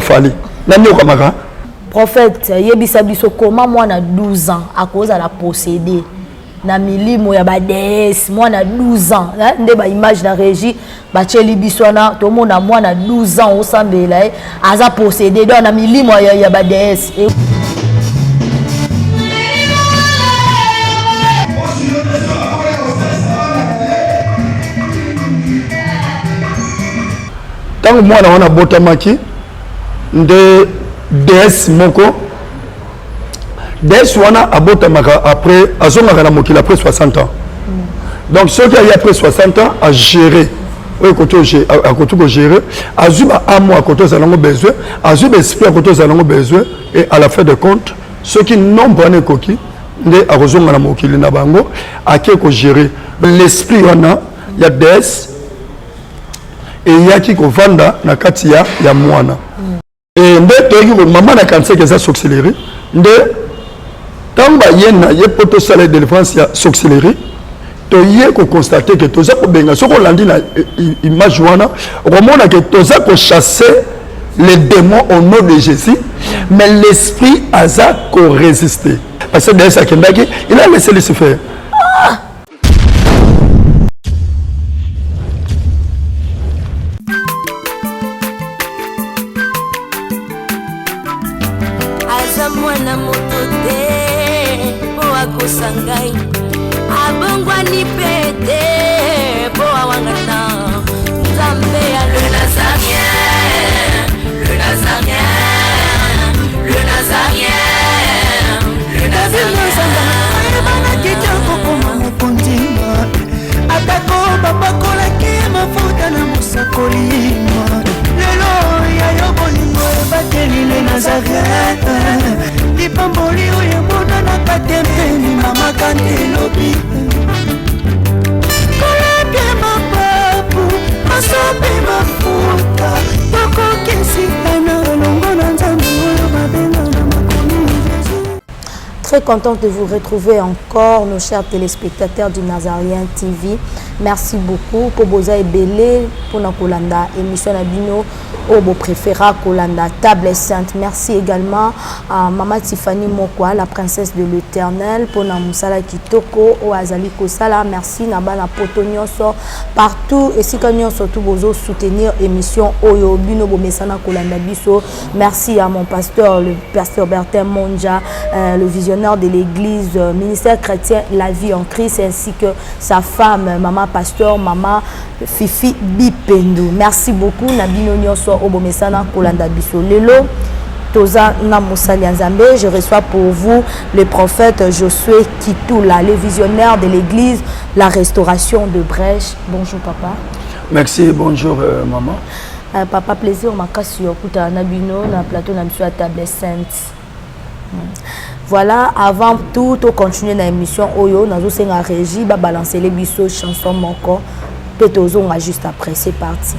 fali. Nani okamaka? Prophète, yebisa biso comment moi na 12 ans à cause à la posséder. Na milimo ya ba DS, moi na 12 ans. Nde ba image na régie, ba tcheli biswana, to mona moi na 12 ans au sambela aza posséder donc na milimo ya ba DS. Tant que moi on a botamaki de DS moko DS wana abotamaka après azongaka na mokili après 60 ans. Donc ceux qui a après 60 ans à gérer à côté de gérer azuba à moi à côté de l'ango besoin azuba esprit à côté de l'ango besoin et à la fin de compte ceux qui n'ont pas de coquille de arozonga na mokili na bango à qui ko gérer l'esprit wana ya DS et il y a qui ko vanda na katia ya mwana et nde toki ko maman na kanse que ça s'accélérer nde tamba yena ye poto sala de défense ya s'accélérer to ye ko constater que toza ko benga soko landi na image wana romona que toza ko chasser les démons au nom de Jésus mais l'esprit aza ko résister parce que dans ça kendaki il a laissé se faire. Mwana moto te po akosangai abongwa ni pete po awangata Nzambe ya le Nazarien, le Nazarien, le Nazarien, le Nazarien. Bana kitoko koma mokontima atako babakola ke mafuta na musakolima lelo ya yobolingo bateli le Nazarien. Pamboli oyo mona na katembeni mama kandelobi kolapye mapapu masope mafuta tokokesitana longo na nzambe oyo babenga na makomi Jésus. Très contente de vous retrouver encore, nos chers téléspectateurs du Nazarien TV. Merci beaucoup pour vos belé pour la Kolanda émission Nabino au beau préféra Kolanda Table Sainte. Merci également à Maman Tiffany Mokwa, la princesse de l'Éternel, pour na Musala Kitoko au Azali Kosala. Merci Nabana Potonyoso partout et si kanyon surtout bozo soutenir émission Oyo Bino Bomesana Kolanda Biso. Merci à mon pasteur, le pasteur Bertin Monja, le visionnaire de l'église, ministère chrétien La Vie en Christ, ainsi que sa femme, Maman Pasteur, Maman Fifi Bipendo. Merci beaucoup Nabino Nyonso Obomesana Kolanda Biso. Lelo Toza Namosali Nzambe, je reçois pour vous le prophète Josué Kitula, le visionnaire de l'église La Restauration de Brèche. Bonjour papa. Merci, bonjour maman. Papa, plaisir ma casse sur Kuta Nabino na plateau na à Table Sainte. Voilà, avant tout, on continue dans l'émission Oyo, nous avons un régie, va balancer les bisous, chansons manquant, peut-être juste après, c'est parti.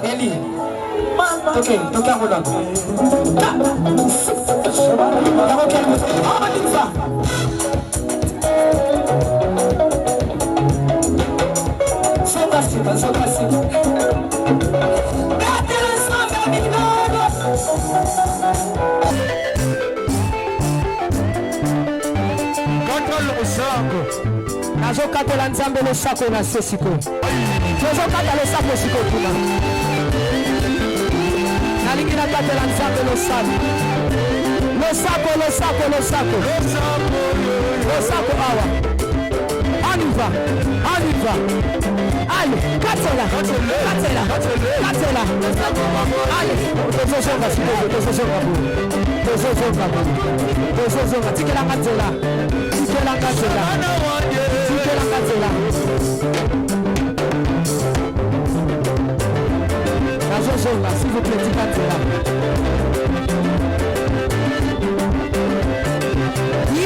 Eli. Okay, toka ngola. Nazokatela Nzambe le sako na sesiko. Nazokatela le sako siko tuma. Nalingi na katela nzambe losako. Losako awa. On y va. Allez, katela. Allez, tozozonga sikoyo, tozozonga. Tikela katela. Nazozonga, s'il vous plaît, tikatela.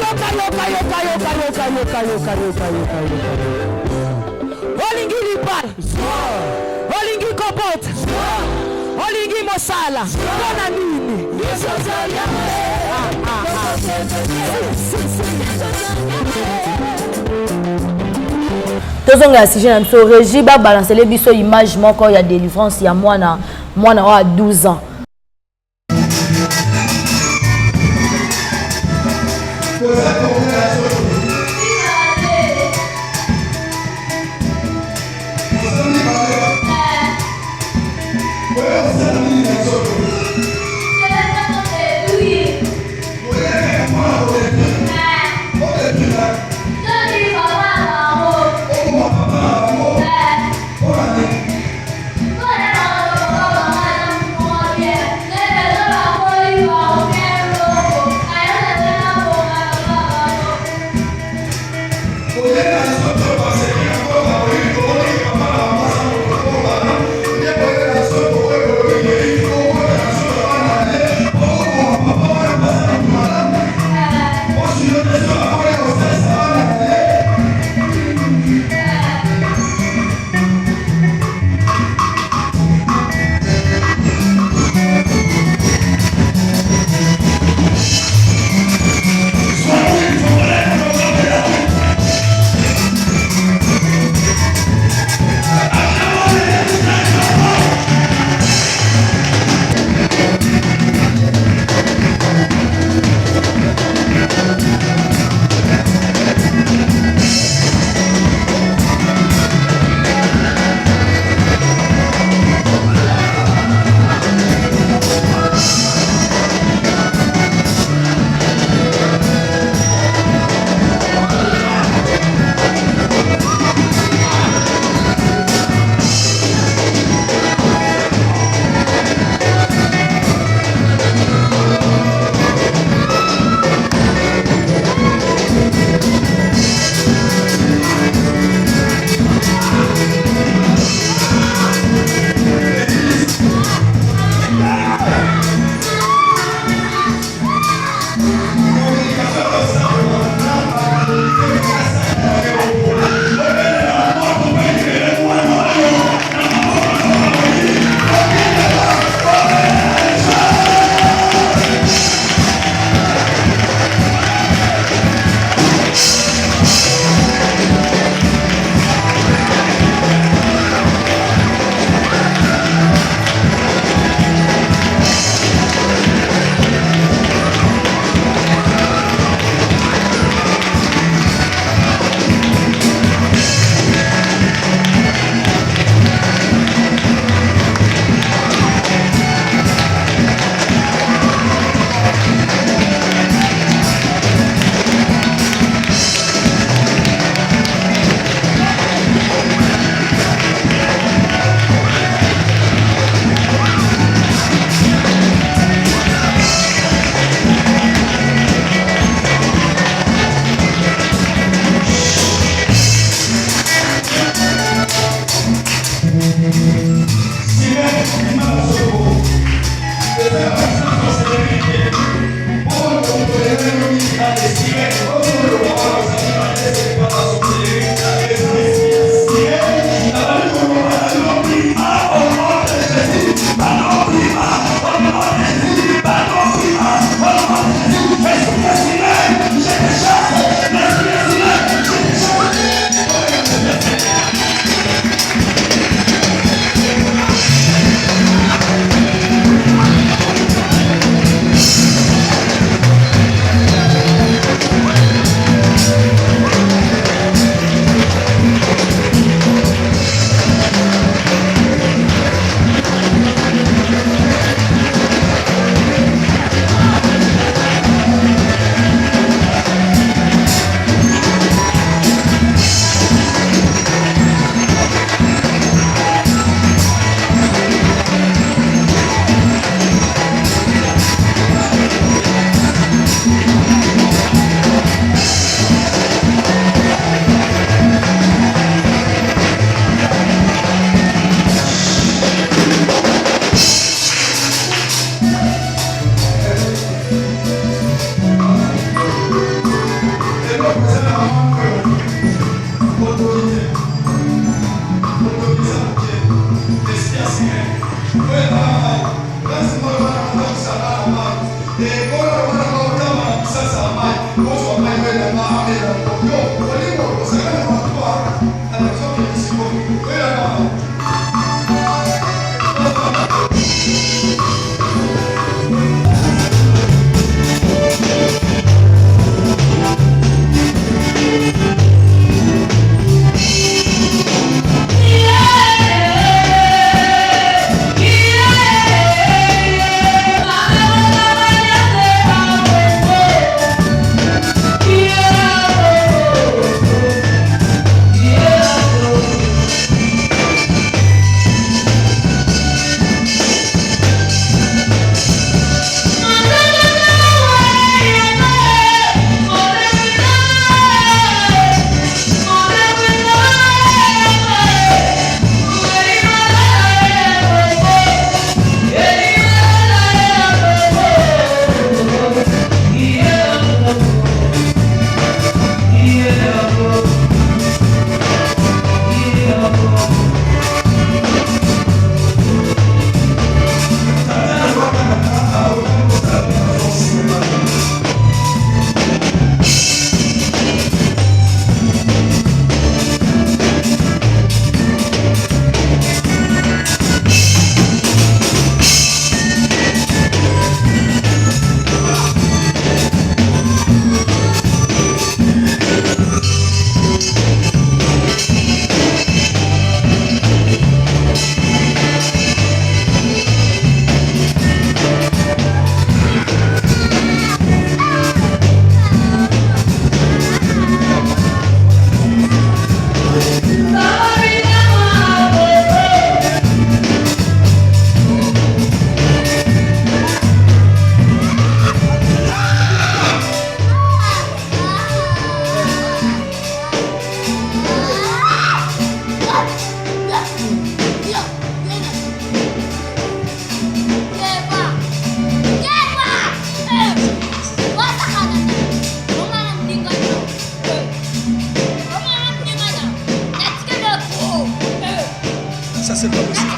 Yoka. Olingi lipal. Olingi kopot. Olingi mosala. Bona nini? tozonga sujet na biso régie ba balancer biso image moko ya délivrance ya mwana wa 12 ans. c'est pas possible.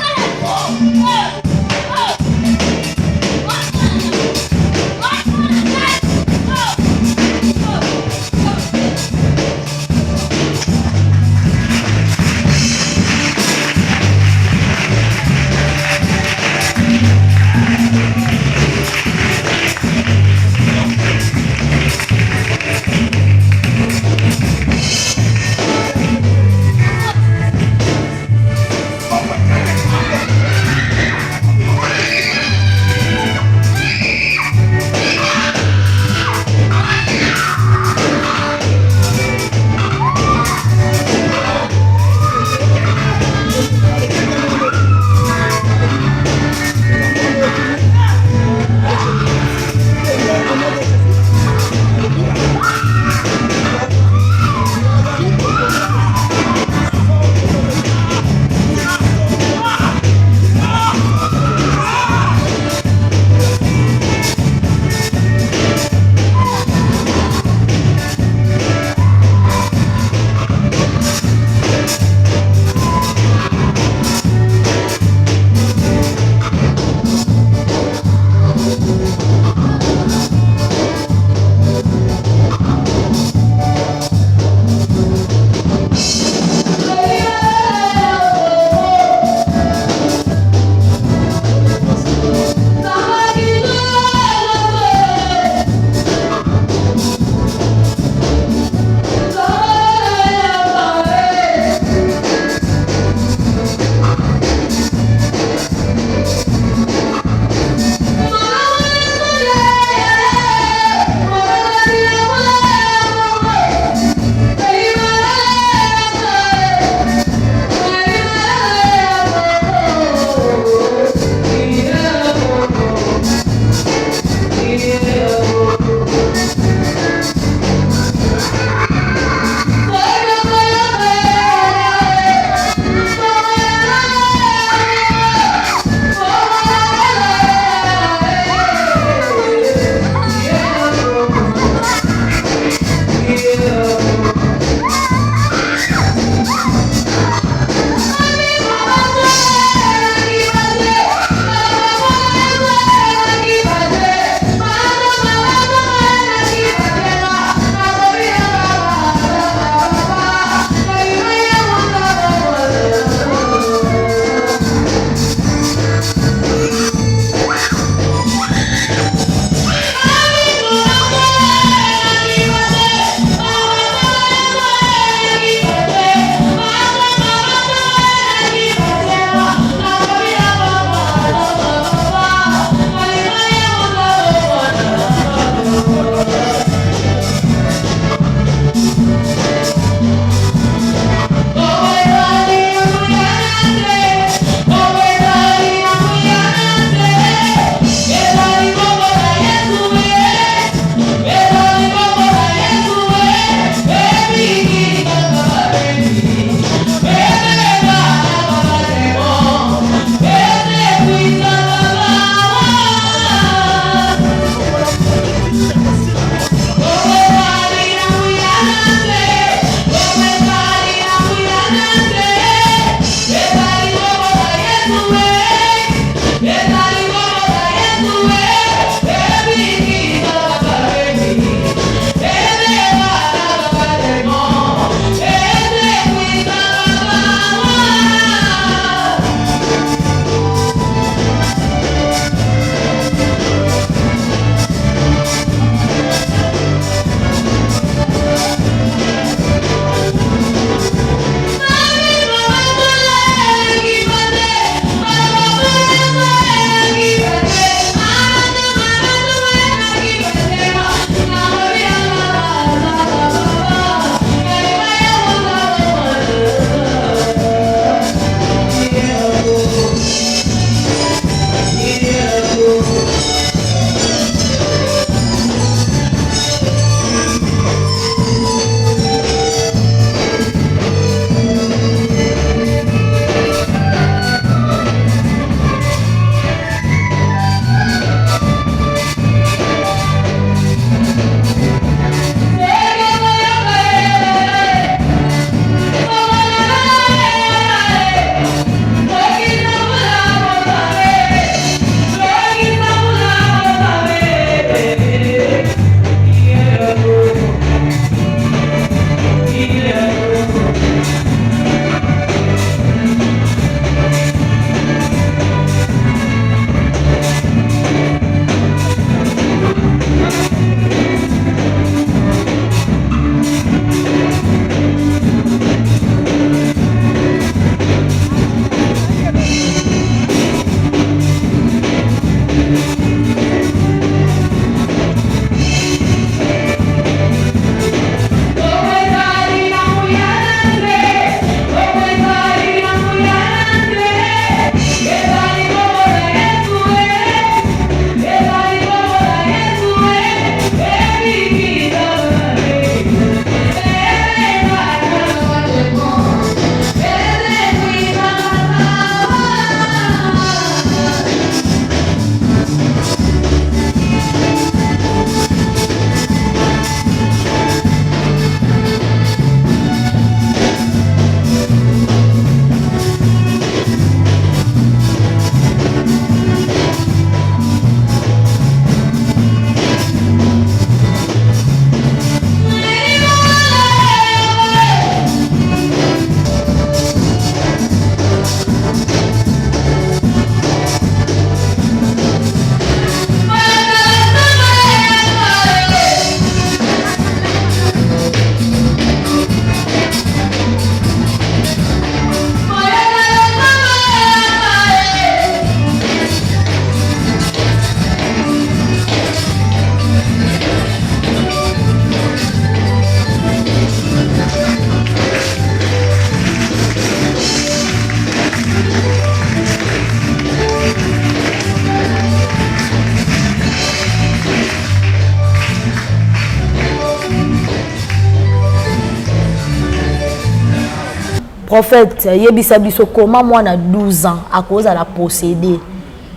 prophète yebisa biso comment moi na 12 ans à cause à la posséder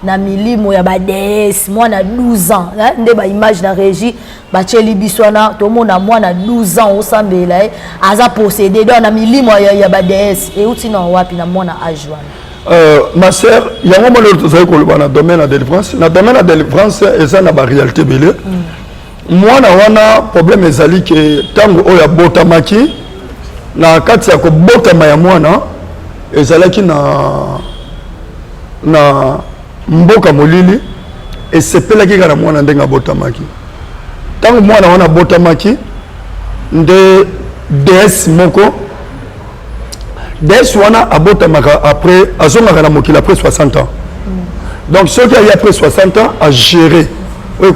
na milimo ya ba déesse moi na 12 ans nde ba image na régie ba tcheli biso na to mona moi na 12 ans osambela aza posséder donc na milimo ya ba déesse et uti na wapi na mona âge wana ma sœur yango mona tozali koloba na domaine de délivrance eza na ba réalité belé moi na wana problème ezali ke tango oya botamaki na kati ya kobotama ya mwana ezalaki na mboka molili esepelaki kaka na mwana ndenge abotamaki ntango mwana wana abotamaki nde DS moko DS wana abotamaka après azongaka na mokili après 60 ans donc soki aye après 60 ans a gérer oyo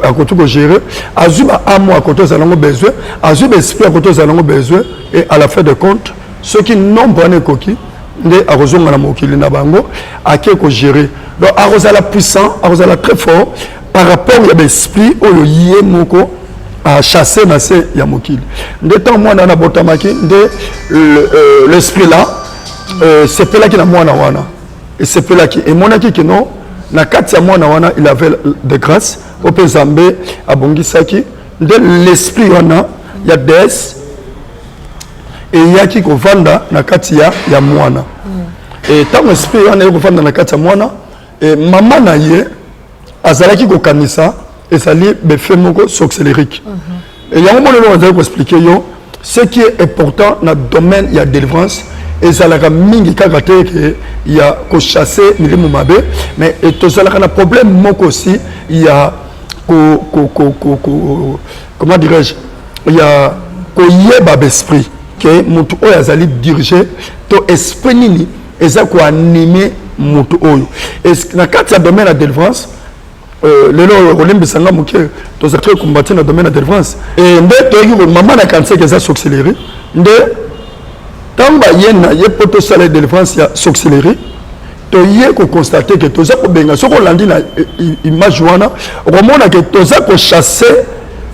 akoki kogérer azwi baamo akoki ozala nango besoin azwi baesprit akoki ozala nango besoin et à la fin de compte soki nombre wana ekoki nde akozonga na mokili na bango ake kogérer donc akozala puissant akozala très fort par rapport ya baesprit oyo ye moko achasse na se ya mokili nde ntango mwana wana abotamaki nde l'esprit là sepelaki na mwana wana esepelaki emonaki kino na kati ya mwana wana il avait de grâce ope nzambe abongisaki nde l'esprit wana ya DS eyaki kovanda na kati ya mwana ntango esprit wana eyaki kovanda na kati ya mwana mama na ye azalaki kokanisa ezali befe moko sorcellerique yango mona lelo azali koexplike yo ce qui est important na domaine ya délivrance ezalaka mingi kaka te ke ya kochasse milimo mabe mais tozalaka na problème moko aussi ya comment dirais-je ya koyeba besprit ke mutu oyo azali dirige to esprit nini eza koanime mutu oyo na kati ya domaine ya délivrance lelo olembisanga moke tozali très combattu na domaine ya délivrance nde toyeki mama na kanisaki eza sorcellerie nde ntango bayena ye mpo tosala délivrance ya sorcellerie toye kokonstate ke toza kobenga soki olandi na image wana okomona ke toza kochasse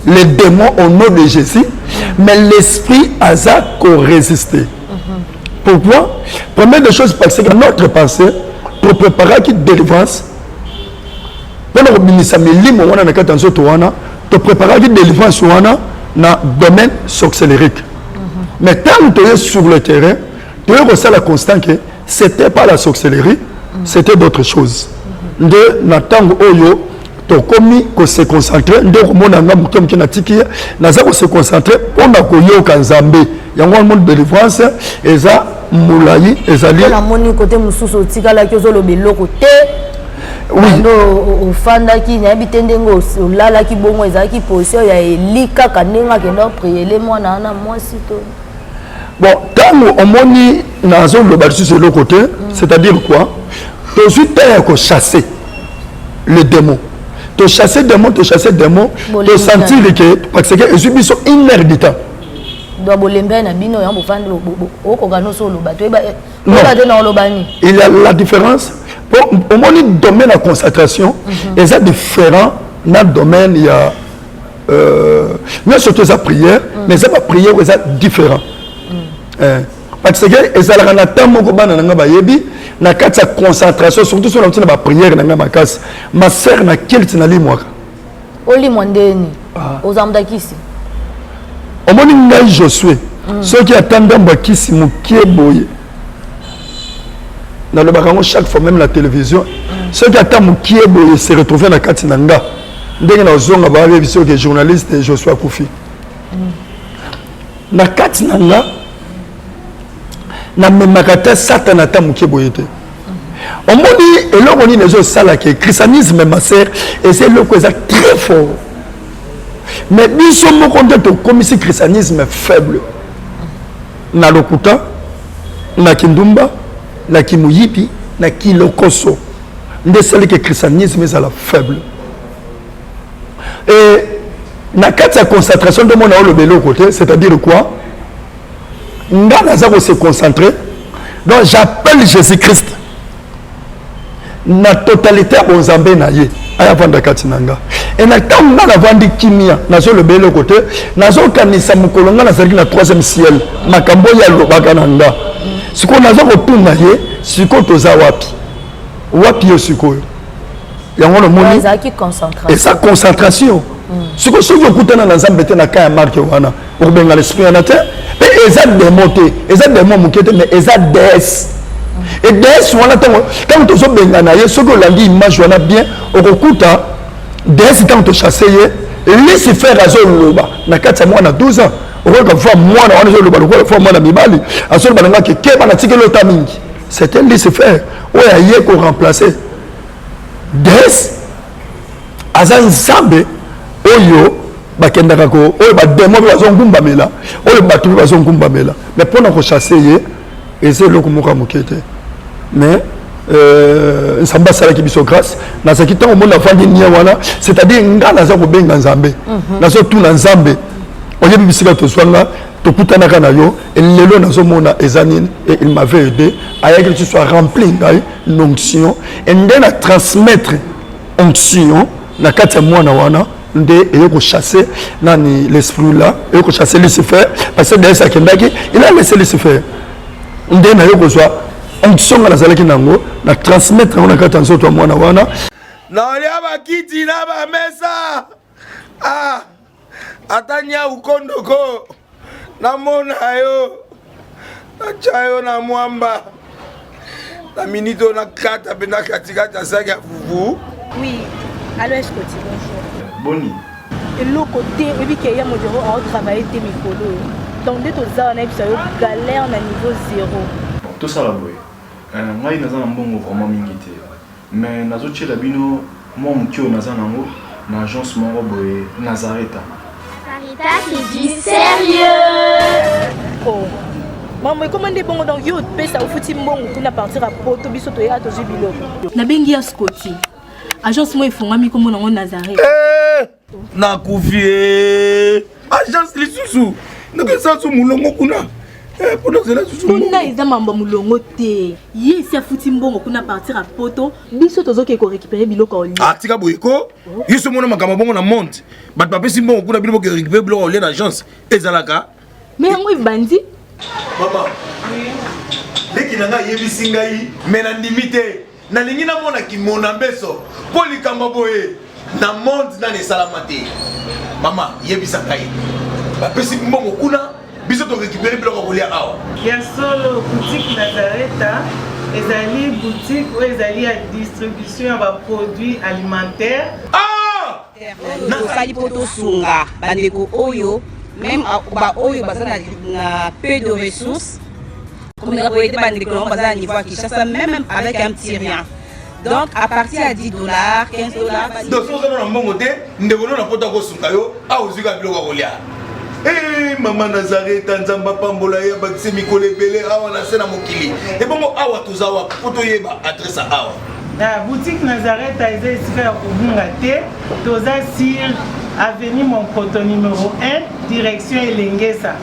les démons au nom de Jésus mais l'esprit aza korésister pourquoi première des choses parce que notre pensée pour préparer qui délivrance mpona kobimisa milimo wana na kati ya nzoto wana topreparaki délivrance wana na domaine sorcellerique mais tant que tu es sur le terrain tu es aussi la constante que c'était pas la sorcellerie c'était d'autres choses nde na tango oyo tokomi ko se concentrer nde komona nga moki na tiki naza ko se concentrer mpona koyoka nzambe yango monde délivrance eza mulai ezali na moni côté mususu otikalaki ozoloba eloko te oui ofandaki nayebi te ndenge olalaki bongo ezalaki position ya eli kaka ndenge akenda priele mwana wana mwasi to bon ntango omoni nazoloba lisusu eloko te c'est-à-dire quoi tozwi te ya kochasse le démon tochasse démon tosentir ke parce que ezwi biso une heure du temps doit bolembe na bino ya bofandi okoka noso oloba to eba te na olobani il y a la différence au moins le domaine de concentration est différent dans le domaine il y a mais surtout sa prière mais ça pas prière est différent parce que et ça la na tamo ko bana nga bayebi na kati ya concentration surtout sur la prière na nga makasi ma sœur na quel tinali moi oli mondeni ozamda kisi au moins ngai Josué ceux qui attendent bakisi mukieboye dans le barango chaque fois même la télévision ceux qui attendent qui est beau se retrouver dans Katinanga ndenge na zonga ba biso que journaliste Joshua Koufi na Katinanga na memakata satana tamu qui boyete on m'a dit et là on dit les autres sala que christianisme ma sœur et c'est le cause très fort mais biso mo content comme si christianisme faible na lokuta na kindumba na kimuyipi na kilokoso nde sali que christianisme est à la faible et na kati ya concentration de mon le belo côté c'est-à-dire quoi nga naza ko se concentrer donc j'appelle Jésus-Christ na totalité ya bonzambe na ye aya vanda kati nanga et na tam na vandi kimia nazo le belo côté nazo kanisa mukolonga na zali na 3e ciel makambo ya lobaka nanga siko nazo kotunga ye siko toza wapi yo siko yango no moni et sa concentration siko soki okutana na nzambe te na kaya marque wana obenga l'esprit na te pe eza démonté eza démon mukete mais eza des et des wana tant to so benga na ye soki olandi image wana bien okokuta des tant to chasser ye laisse faire azoloba na kati ya mwana 12 ans okoka fois mwana wana azoloba lokola fois mwana mibali azoloba nanga ke keba na tikelo ta mingi c'est un laisse faire oya ye ko remplacer des aza nzambe oyo bakendaka ko oyo bademo bazongumbamela oyo bato bazongumbamela mais mpona kochasse ye eza eloko moko ya moke te mais nzambe asalaki biso grâce nazalaki ntango omona afandi nia wana c'est-à-dire nga naza kobenga nzambe nazotuna nzambe oyebi bisika tozwanga tokutanaka na yo lelo nazomona eza nini et il m'avait aidé ayaki que tu sois rempli ngai l'onction et nde na transmettre onction na kati ya mwana wana nde eyoko chasser nani l'esprit là eyoko chasser laisser faire parce que d'ailleurs akendaki il a laissé laisser faire nde na yoko zwa onction na zalaki nango na transmettre na kati ya nzoto ya mwana wana na olia bakiti na bamesa atanya ukondoko namona yo nacha yo na mwamba na minito na kata pena katikati ya saki ya fufu. Oui, alors est-ce que tu bonjour Boni et le côté et puis qu'il y a mon bureau à travailler tes micros donc dès que ça on a eu galère na niveau 0 tout ça la boy ngai naza na mbongo vraiment mingi te mais nazotiela bino mwa mokio naza nango na agence moko boye Nazareta. C'est du sérieux. Oh maman comment des bongo donc yo pesa au fouti mbongo kuna partir à poto biso to ya to jubilo na bengi ya Scotty agence moi ifungami comme na Nazareta na kufie agence lisusu ndeke sansu mulongo kuna pour nous là susu kuna eza mamba mulongo te ye si afuti mbongo kuna partir à poto biso tozoke ko récupérer biloko oli tika boyeko yiso mona makamba bongo na monte bat papesi mbongo kuna biloko récupérer biloko oli na agence ezalaka mais yango bandi mama leki nanga yebisi ngai mais na ndimite na lingi na mona kimona mbeso po likamba boye na monde na nesalama te mama yebisa ngai bapesi mbongo kuna biso to récupérer biloko kolia awa ya solo boutique Nazareta ezali boutique ou ezali ya distribution ya ba produits alimentaires nasali poto sunga bandeko oyo même ba oyo baza na peu de ressources comme la boyede bandeko no baza na niveau à Kinshasa même avec un petit rien. Donc à partir à $10, $15. Donc si on a un bon côté, nous devons nous apporter au sungayo à ozuka biloko kolia. Eh maman Nazareta nzamba pambola ya bakise mikole belé awa na sena mokili. Et bon awa tozawa poto yeba adresse awa. La boutique Nazareta est ici à Obungate, toza sur avenue Monkoto numéro 1, direction Elengesa.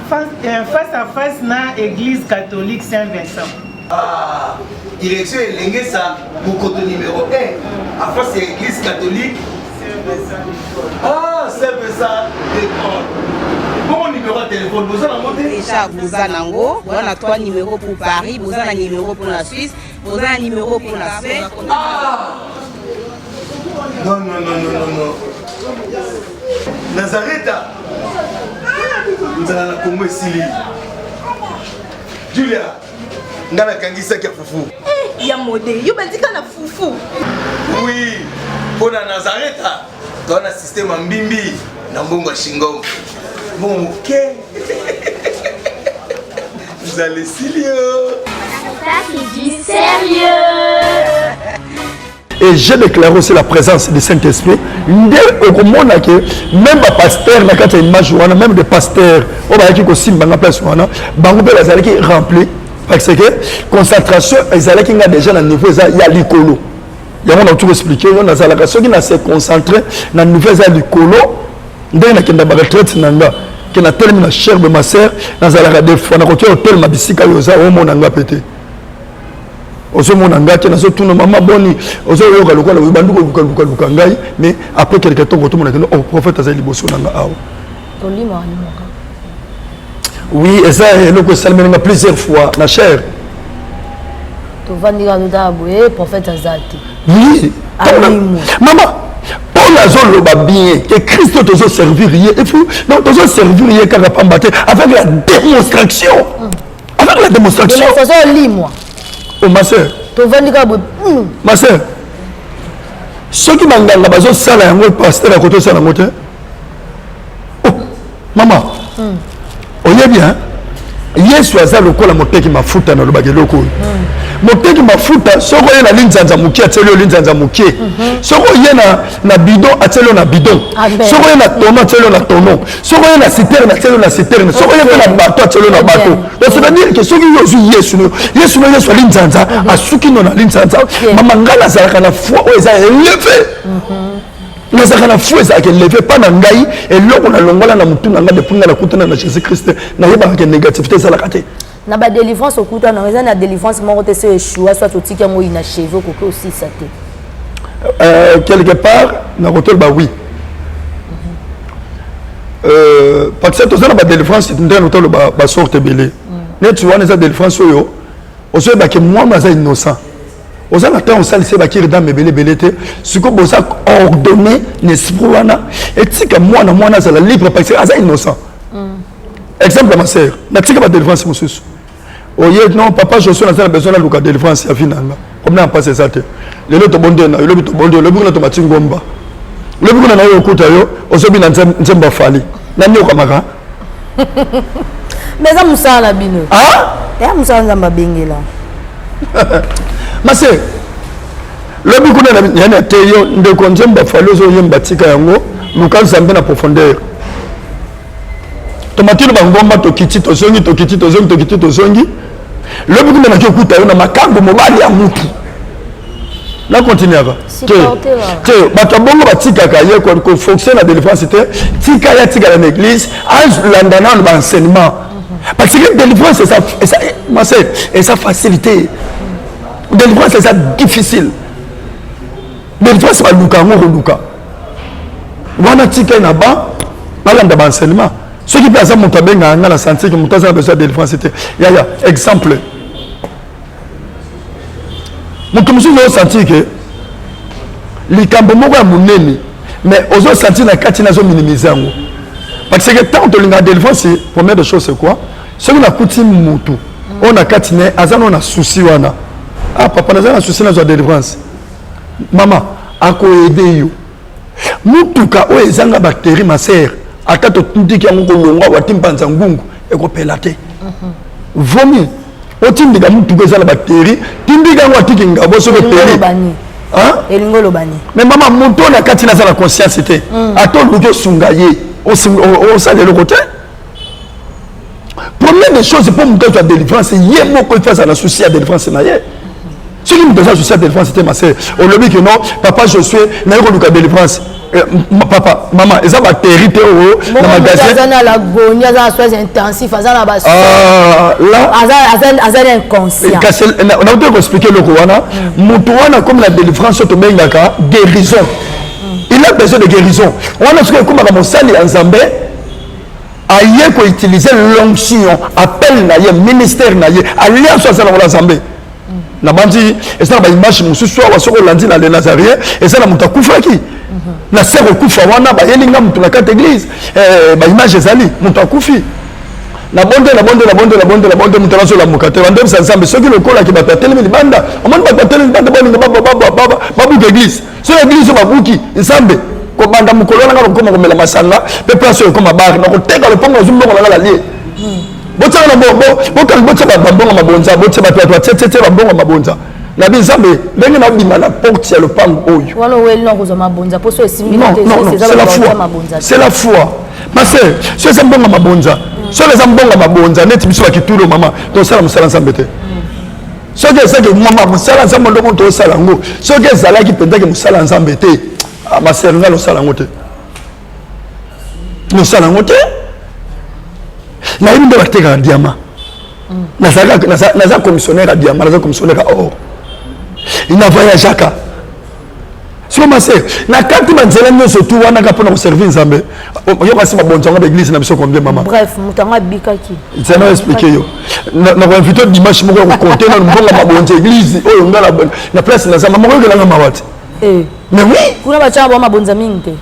Face à face na église catholique Saint-Vincent. Ah, direction Elengesa, Monkoto numéro 1, à face à l'église catholique Saint-Vincent. Ah, Saint-Vincent d'école. Bon numéro de téléphone, vous avez monté déjà vous avez nango, vous avez 3 numéros pour Paris, vous avez un numéro pour la Suisse, vous avez un numéro pour la Suède. Ah non, non, non, non, non, non. Nazareta. Nous allons la Congo Sili. Julia, nous allons kangisa kia fufu. Eh, ya modé, yo bandika na fufu. Oui, pour la Nazareta, tu as un système en bimbi, dans Bongo Shingo. Bon, ok. Vous allez Silio. C'est du sérieux. Et j'ai déclaré aussi la présence du Saint-Esprit. Même les pasteurs, même des pasteurs, qui aussi dans la place, ils remplis. Parce que concentration, ils ont déjà un niveau, il y a l'icolo. Il y a tout expliqué, il y a des gens qui se concentrés dans le niveau de l'icolo. Il y a des retraite qui ont tellement de chair de ma sœur, dans la fois, on a hôtel, ma bicycle, au monde, on a pété. Ozo mon angate na so tuna mama boni ozo yoka lokola banduko luka ngai mais après quelque temps tout mon oh prophète azali bosso nanga awa tolima oui et ça le que salmenga plusieurs fois na cher to vandika dotabwe prophète azati oui maman Paul azoloba bien que Christ te servir rien et puis donc te servir rien quand pambate avec la démonstration avec la démonstration limwa oh ma sœur ma sœur ceux qui manganga bazo sala yango pasteur à côté sala moté oh maman oye bien Yesu aza lokola moteki mafuta na lobaki loko moteki mafuta soko ye na linzanza mukie atelo linzanza mukie soko ye na bidon atelo na bidon soko ye na tono atelo na tono soko ye na citerne atelo na citerne soko ye na bateau atelo na bateau donc ça veut dire que soki Yesu Yesu linzanza asuki no na linzanza mama ngala zalaka na foi o eza élevé nazaka na foi ezalaka élevé pas na ngai eloko na longola na mutu na nga depuis nga na kutana na Jésus Christ na yebaka négativité ezalaka te na ba délivrance okuta na eza na délivrance moko te se échoua soit otiki yango ina cheveux koke aussi ça te quelque part na rotol ba oui parce que tozana ba délivrance ndena rotol ba sorte belé ne tu vois na délivrance oyo oso ba ke moi maza innocent aux amateurs on s'allie ba kiri dans mebele belete siko bosa ordonné n'esprit wana et tika moi na za la libre parce que aza innocent exemple ma sœur na tika ba délivrance mususu oye non papa Joshua na besoin de la délivrance ya finanga comme na passer ça te le loto bonde na le loto bonde le buku na to matingomba le buku na yo okuta yo ozobi na nzemba fali na nyo kamaka mais ça musala bino ah ya musala nzamba bengela ma sœur le buku na yana te yo ndeko nzemba fali zo yemba tika yango luka nzambe na profondeur tomatino bangomba tokiti tozongi le buku na kikuta yo na makambo mobali ya mutu na continuera que bato bongo batikaka ye ko fonctionne la délivrance te tika ya tika na église as landana na enseignement parce que délivrance c'est ça ma sœur et ça facilité délivrance c'est ça difficile délivrance ba luka ngo luka wana tika na ba balanda ba enseignement ce qui passe à mon tabenga na sentir que mon temps a besoin de délivrance c'était ya exemple mon comme si vous sentir que les cambo moko ya munene mais ozo sentir na kati na zo minimiser ngo parce que tant de la délivrance première de chose c'est quoi ce que na kuti mutu on a kati ne azana na souci wana ah papa na souci na zo délivrance maman ako aider yo mutuka o ezanga bactérie ma sœur ata to tundiki yango kolongwa watimpanza ngungu ekopela te vomi otindika mutuka ezala bactérie tindika yango atiki ngabo so kopeli elingo lobani mais maman moto na kati na la conscience te ato luke sunga ye o sale le côté première des choses pour muto la délivrance ye moko face à la souci à délivrance na ye ce qui me besoin souci à délivrance c'était ma sœur on le dit que non papa je suis na yo luka délivrance papa maman eza ba territe o na magasin azana la gonia azana soins intensifs azana ba là azana inconscient on a dû expliquer le wana mutu wana comme la délivrance to bengaka guérison il a besoin de guérison wana ce que comme ka mosali ya nzambe aye ko utiliser l'onction appel na ye ministère na ye alliance azana na nzambe na bandi eza ba image mususu wa soko landi na le nazarien eza na mutu akufaki na sero kufa wana ba yelinga mutu na kati église ba image ezali mutu akufi na bonde mutu na la mukate bande nzambe soki lokola ki bata telemi libanda amoni bata telemi libanda bolinga babuka église so église babuki nzambe ko banda mukolo na ngakoma komela masanga pe place yo koma bar na ko teka le pongo zumbongo na la lie botsa na bo botsa ba bongo mabonza botsa ba tete ba bongo mabonza na bizambe ndenge na bima na porte ya le pango oyo wala wel non ko mabonza poso esimila te c'est la foi c'est la foi ma sœur c'est ça bongo mabonza so les ambonga mabonza neti biso bakitulu mama to sala musala nzambe te so que c'est que mama musala nzambe ndo to sala ngo so que zala ki pendeke musala nzambe te ma sœur ngalo sala ngo te no sala ngo te na yimbe bateka diamant naza commissionnaire à diamant naza commissionnaire à or il n'a voyagé qu'à si ma sœur na kati manzela nyo surtout wana ka pona servir nzambe yo kasi mabonzanga d'église na biso combien maman bref mutanga bikaki ça n'a expliqué yo na invité dimanche moko ko compter na mbonga mabonza église oyo ngala na place na zamba moko kelanga mawati mais oui kuna bacha ba mabonza mingi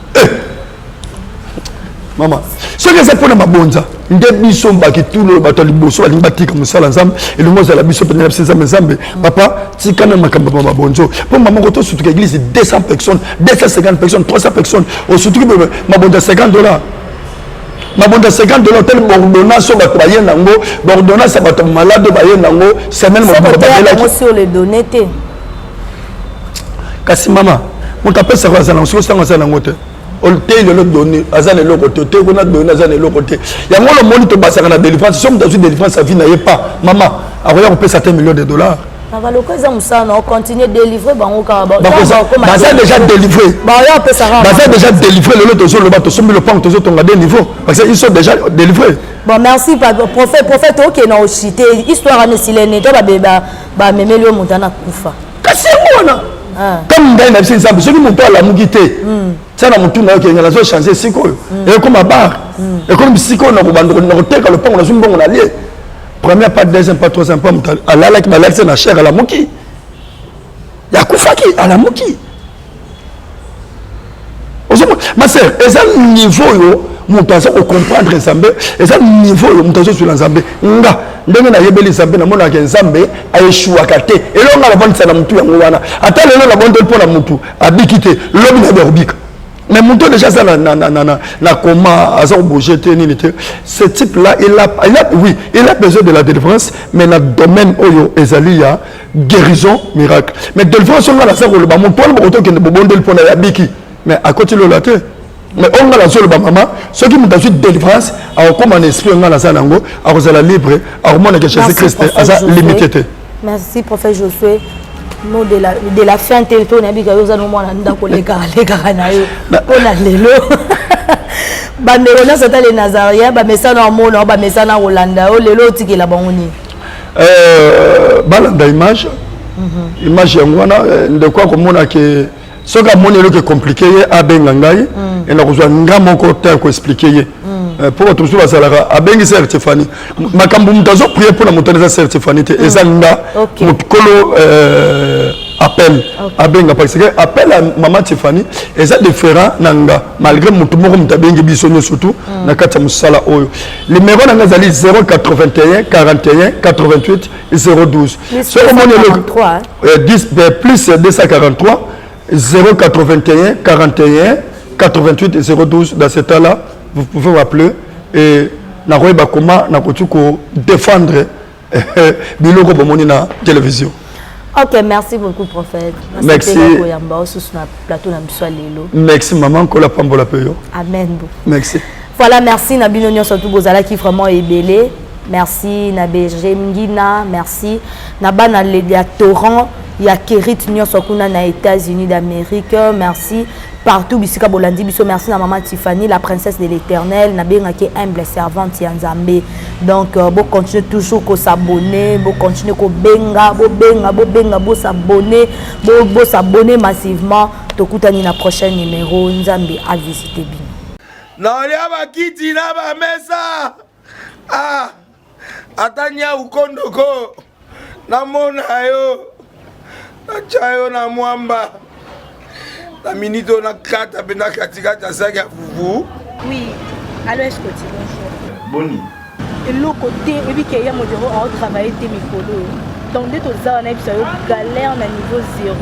maman ce que c'est pour mabonza nde biso mbaki tulo bato liboso balingi batika mosala nzambe elongo ozala biso pene na biso nzambe papa tikana makambo ya mabonzo mpo mama koto sutuka église 200 personnes 250 personnes 300 personnes osutuki mabonza $50 mabonza $50 tel bordonnance bato baye nango bordonnance bato malade baye nango semaine mobimba babelaki sur les données te kasi mama moto apesaka azala soki osango azala nango te te lelo donné azana eloko te te kona donné azana eloko te yango lo moni to basaka na délivrance somme dans une délivrance sa vie na pas maman akoya kopesa $1 million. na loko eza musana on continue délivrer bango ka baza déjà délivré baza déjà délivré lelo tozo loba to sombi le pan tozo tonga des niveaux parce que ils sont déjà délivrés. Bon merci prophète OK na ochité histoire ne silene to ba memeli mutana kufa kasi mona comme ngai na biso nzambe soki moto alamuki te tia na motu na yo kenga nazochange sikoyo ekoma bar ekomi sikoyo na koteka lopango nazwi mbongo na lie première pas deuxième pas troisième pas moto alalaki balalisi na chair alamuki yakufaki alamuki ma sœur eza niveau yo moto aza kocomprendre nzambe eza niveau yo moto azozwela nzambe nga ndenge nayebeli nzambe namonaka nzambe aeshuwaka te elonga nabondisa na motu yango wana ata lelo nabondeli mpo na motu abiki te lobi nayebi akobika mais moto déjà aza na koma aza kobouge te nini te ce type là il a besoin de la délivrance mais na domaine oyo ezali ya guérison miracle mais délivrance onga naza koloba moto wana bokotokende bobondeli mpo na yabiki mais akoti lola te mais on a la seule maman ce qui me donne délivrance à comme un esprit on a la zanango à la libre à au monde que Jésus Christ a limité. Merci prophète Josué. Nous de la fin tel ton abi ka yoza no mwana nda ko leka na yo on a lelo bande on a sata les nazariens ba mesana mona ba mesana Rolanda o lelo tikela bangoni balanda image image ngwana de quoi comme on a que ce que mon élo est compliqué à bengangai et na kozwa ngamo ko ta ko expliquer pour tout ça ça a bengi sœur Stéphanie makambu mutazo prier pour la montagne de sœur Stéphanie et ça nga mukolo appel a benga parce que appel à maman Stéphanie et ça différent nanga malgré mutu moko mutabengi bisonyo surtout na kata musala oyo le numéro nanga zali 081 41 88 012 ce que mon élo 10 plus 243 081 41 88 012 dans cet état-là, vous pouvez m'appeler et nakoyeba comment nakotuko défendre biloko bomoni na télévision. OK, merci beaucoup prophète. Merci. Merci maman kola pambola peyo. Amen. Merci. Voilà, merci na bino nyonso tout bozala qui vraiment ébélé. Merci na berger Mngina, merci na bana le torrent. Il y a Kérit nyonso kuna na États-Unis d'Amérique. Merci partout bisika bolandi biso merci na maman Tiffany la princesse de l'Éternel na benga ki humble servante ya Nzambe. Donc bo continuer toujours ko s'abonner, bo continuer ko benga, bo s'abonner, bo s'abonner massivement. Tokutani na prochain numéro Nzambe a visiter bino. Na ya bakiti na ba mesa. Ah atanya ukondoko na mona yo achayo na mwamba la minute on a 4 bena katikata saka fufu. Oui, allô est-ce que tu bonjour. Boni. Et le côté et puis qu'il y a mon bureau à travailler tes micros. Donc dès tout ça on a eu galère na niveau 0.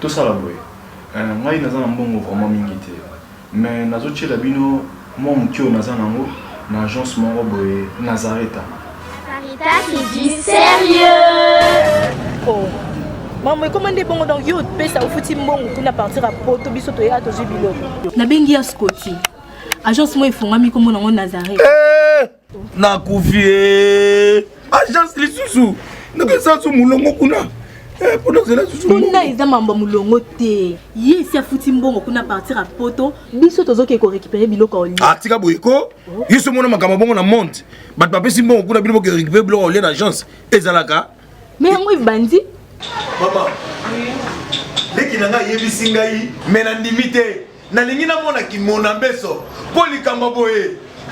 Tout ça là boy. Ngai naza na mbongo vraiment mingi te. Mais nazo tshela bino mo mkyo naza nango na agence moko boy Nazareta. Sarita qui dit sérieux. Oh. Maman, comment on dit bon donc yo pesa au futi mbongo kuna partir à poto biso to ya to jibilo. Na bengi ya Scotty. Agence moi ifungami comme on Nazareth. Na kufie. Agence lisusu. Naka sa su mulongo kuna. Pour nous là susu. Kuna iza mambo mulongo te. Ye si afuti mbongo kuna partir à poto biso to zoke ko récupérer biloko oli. Ah tika boyeko. Yeso mona makamba bongo na monte. Bat papesi mbongo kuna biloko récupérer biloko oli na agence. Ezalaka. Mais moi bandi maman, leki na ngai yebisi ngai me nandimi te nalingi namona kimona mbeso mpo likambo boye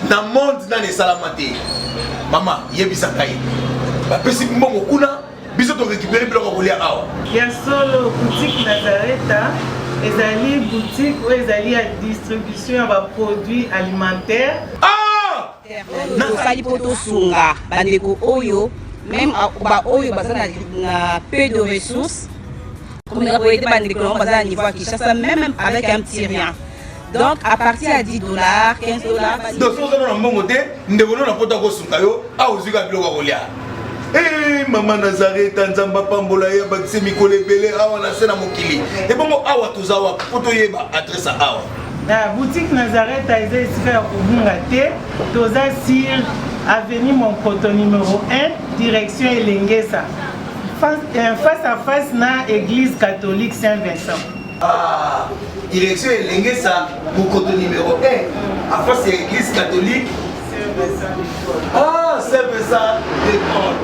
na monde nani esalama te mama yebisa ngai bapesi mbongo kuna biso torécupere biloko kolia awa ya solo boutique Nazareta ezali boutique oyo ezali ya distribution ya baproduits alimentaires tosali mpo tosunga bandeko oyo même baoyo baza na peu de ressources comme on a été bandeko na baza na niveau ya Kinshasa même avec un petit rien. Donc à partir à $10, $15. Donc si vous avez un bon côté, nous devons nous porter au sungayo, à aux yeux de l'Ogolia. Eh maman Nazareta nzamba pambola ya bakise mikole belé awa na sena mokili. Et bon awa tozawa poto yeba adresse awa. La boutique Nazareta est ici à Kubungate, toza sur avenue Monkoto numéro 1, direction Elengesa. Face à face na église catholique Saint-Vincent. Ah, direction Elengesa, Monkoto numéro 1, à face à l'église catholique Saint-Vincent. Ah, Saint-Vincent d'école.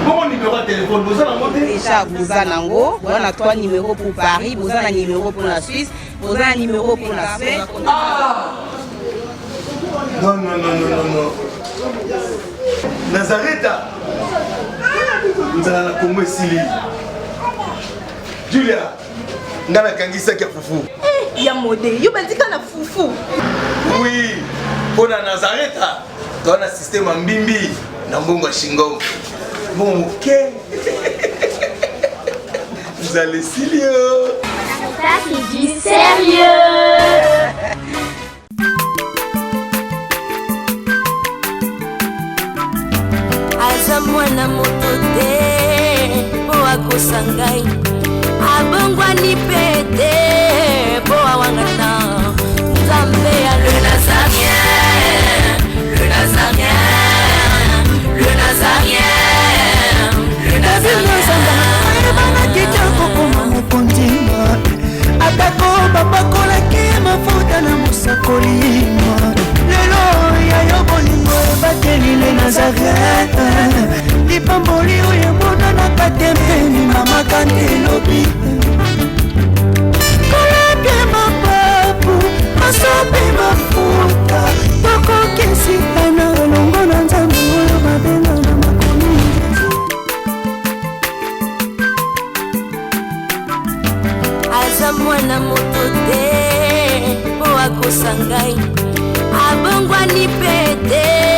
Bon numéro de téléphone, vous avez monté déjà vous avez nango, on a 3 numéros pour Paris, vous avez un numéro pour la Suisse, vous avez un numéro pour la Suède. Ah non, non, non, non, non, non. Nazareta nous allons la Congo Sili. Julia, nous allons kangisa kia fufu. Eh, ya modé, yo bandika na fufu. Oui, pour la Nazareta, tu as un système en bimbi, na mbongo shingo. Bon, ok. Vous allez Silio. Ça c'est du sérieux. aza mwana moto te po akosa ngai abongwani pe te po awangata nzambe ya le nazarien le nazarien le nazarien le nazarien ebana kitoko koma mokondima atako bapakolaki mafuta na mosakolima lelo yayo bolingo ebateli le nazareta lipamboli oyo emonanaka tembeni mama kandelobi kolapie mapapu masopi mafuta tokokisikana elongo na nzambe oyo babenga na makomi aza mwana moto te po akosa ngai abongwani pe te